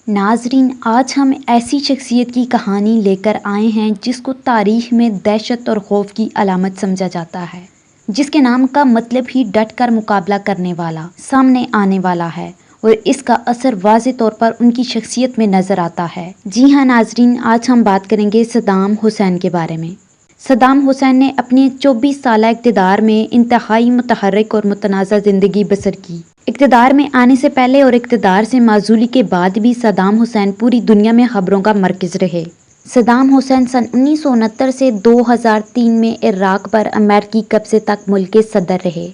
ناظرین، آج ہم ایسی شخصیت کی کہانی لے کر آئے ہیں جس کو تاریخ میں دہشت اور خوف کی علامت سمجھا جاتا ہے، جس کے نام کا مطلب ہی ڈٹ کر مقابلہ کرنے والا، سامنے آنے والا ہے، اور اس کا اثر واضح طور پر ان کی شخصیت میں نظر آتا ہے۔ جی ہاں ناظرین، آج ہم بات کریں گے صدام حسین کے بارے میں۔ صدام حسین نے اپنے 24 سالہ اقتدار میں انتہائی متحرک اور متنازع زندگی بسر کی۔ اقتدار میں آنے سے پہلے اور اقتدار سے معزولی کے بعد بھی صدام حسین پوری دنیا میں خبروں کا مرکز رہے۔ صدام حسین سن 1969 سے 2003 میں عراق پر امریکی قبضے تک ملک کے صدر رہے۔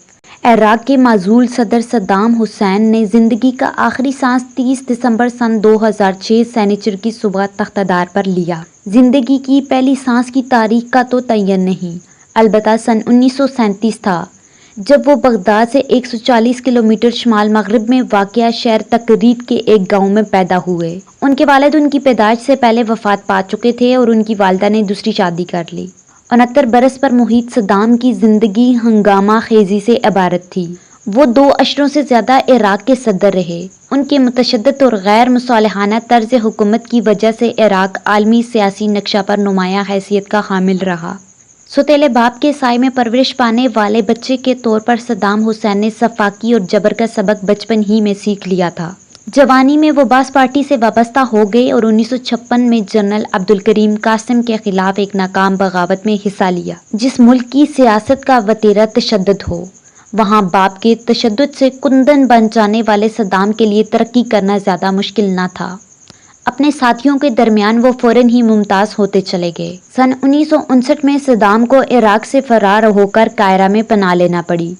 عراق کے معزول صدر صدام حسین نے زندگی کا آخری سانس 30 دسمبر سن 2006 سنیچر کی صبح تختدار پر لیا۔ زندگی کی پہلی سانس کی تاریخ کا تو تعین نہیں، البتہ سن 1937 تھا، جب وہ بغداد سے 140 کلومیٹر شمال مغرب میں واقع شہر تکریت کے ایک گاؤں میں پیدا ہوئے۔ ان کے والد ان کی پیدائش سے پہلے وفات پا چکے تھے اور ان کی والدہ نے دوسری شادی کر لی۔ 69 برس پر محیط صدام کی زندگی ہنگامہ خیزی سے عبارت تھی۔ وہ 2 عشروں سے زیادہ عراق کے صدر رہے۔ ان کے متشدد اور غیر مصالحانہ طرز حکومت کی وجہ سے عراق عالمی سیاسی نقشہ پر نمایاں حیثیت کا حامل رہا۔ سوتیلے باپ کے سائے میں پرورش پانے والے بچے کے طور پر صدام حسین نے صفاقی اور جبر کا سبق بچپن ہی میں سیکھ لیا تھا۔ جوانی میں وہ باس پارٹی سے وابستہ ہو گئے اور 1956 میں جنرل عبدالکریم قاسم کے خلاف ایک ناکام بغاوت میں حصہ لیا۔ جس ملک کی سیاست کا وتیرہ تشدد ہو، وہاں باپ کے تشدد سے کندن بن جانے والے صدام کے لیے ترقی کرنا زیادہ مشکل نہ تھا۔ اپنے ساتھیوں کے درمیان وہ فوراً ہی ممتاز ہوتے چلے گئے۔ سن 1959 میں صدام کو عراق سے فرار ہو کر قاہرہ میں پناہ لینا پڑی۔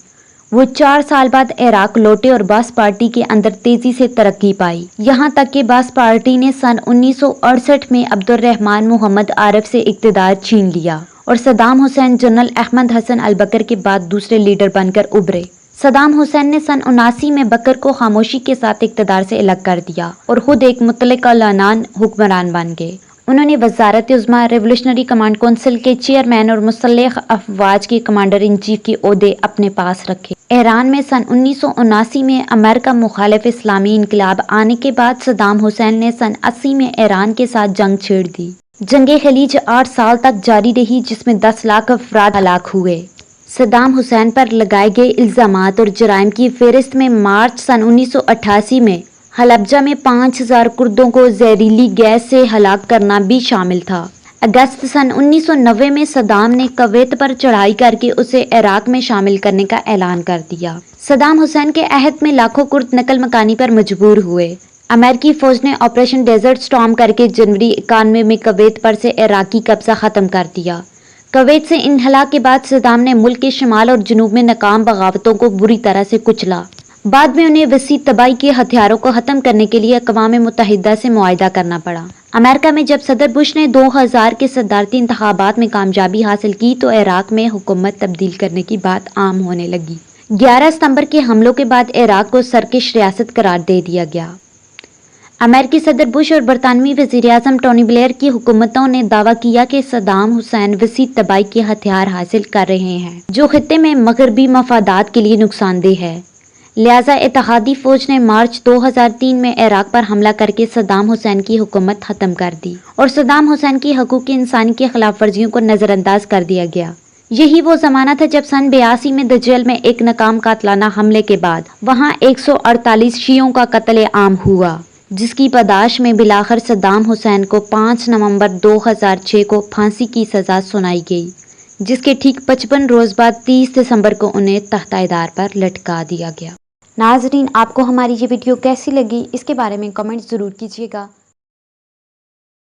وہ 4 سال بعد عراق لوٹے اور باس پارٹی کے اندر تیزی سے ترقی پائی، یہاں تک کہ باس پارٹی نے سن 1968 میں عبدالرحمن محمد عارف سے اقتدار چھین لیا اور صدام حسین جنرل احمد حسن البکر کے بعد دوسرے لیڈر بن کر ابھرے۔ صدام حسین نے سن 79 میں بکر کو خاموشی کے ساتھ اقتدار سے الگ کر دیا اور خود ایک مطلق العنان حکمران بن گئے۔ انہوں نے وزارت عظمیٰ، ریولوشنری کمانڈ کونسل کے چیئرمین اور مسلح افواج کے کمانڈر ان چیف کے عہدے اپنے پاس رکھے۔ ایران میں سن 1979 میں امریکہ مخالف اسلامی انقلاب آنے کے بعد صدام حسین نے سن 80 میں ایران کے ساتھ جنگ چھیڑ دی۔ جنگ خلیج 8 سال تک جاری رہی، جس میں 10 لاکھ افراد ہلاک ہوئے۔ صدام حسین پر لگائے گئے الزامات اور جرائم کی فہرست میں مارچ سن 1988 میں حلبجہ میں 5000 کردوں کو زہریلی گیس سے ہلاک کرنا بھی شامل تھا۔ اگست سن 1990 میں صدام نے کویت پر چڑھائی کر کے اسے عراق میں شامل کرنے کا اعلان کر دیا۔ صدام حسین کے عہد میں لاکھوں کرد نقل مکانی پر مجبور ہوئے۔ امریکی فوج نے آپریشن ڈیزرٹ سٹارم کر کے جنوری 91 میں کویت پر سے عراقی قبضہ ختم کر دیا۔ کویت سے انخلا کے بعد صدام نے ملک کے شمال اور جنوب میں ناکام بغاوتوں کو بری طرح سے کچلا۔ بعد میں انہیں وسیع تباہی کے ہتھیاروں کو ختم کرنے کے لیے اقوام متحدہ سے معاہدہ کرنا پڑا۔ امریکہ میں جب صدر بش نے 2000 کے صدارتی انتخابات میں کامیابی حاصل کی تو عراق میں حکومت تبدیل کرنے کی بات عام ہونے لگی۔ 11 ستمبر کے حملوں کے بعد عراق کو سرکش ریاست قرار دے دیا گیا۔ امریکی صدر بش اور برطانوی وزیر اعظم ٹونی بلیئر کی حکومتوں نے دعویٰ کیا کہ صدام حسین وسیع تباہی کے ہتھیار حاصل کر رہے ہیں جو خطے میں مغربی مفادات کے لیے نقصان دہ ہے۔ لہٰذا اتحادی فوج نے مارچ 2003 میں عراق پر حملہ کر کے صدام حسین کی حکومت ختم کر دی اور صدام حسین کی حقوق انسانی کی خلاف ورزیوں کو نظر انداز کر دیا گیا۔ یہی وہ زمانہ تھا جب سن 82 میں دجل میں ایک ناکام قاتلانہ حملے کے بعد وہاں 148 شیعوں کا قتل عام ہوا، جس کی پاداش میں بالآخر صدام حسین کو 5 نومبر 2006 کو پھانسی کی سزا سنائی گئی، جس کے ٹھیک 55 روز بعد 30 دسمبر کو انہیں تختہ ادار پر لٹکا دیا گیا۔ ناظرین، آپ کو ہماری یہ ویڈیو کیسی لگی اس کے بارے میں کمنٹ ضرور کیجیے گا۔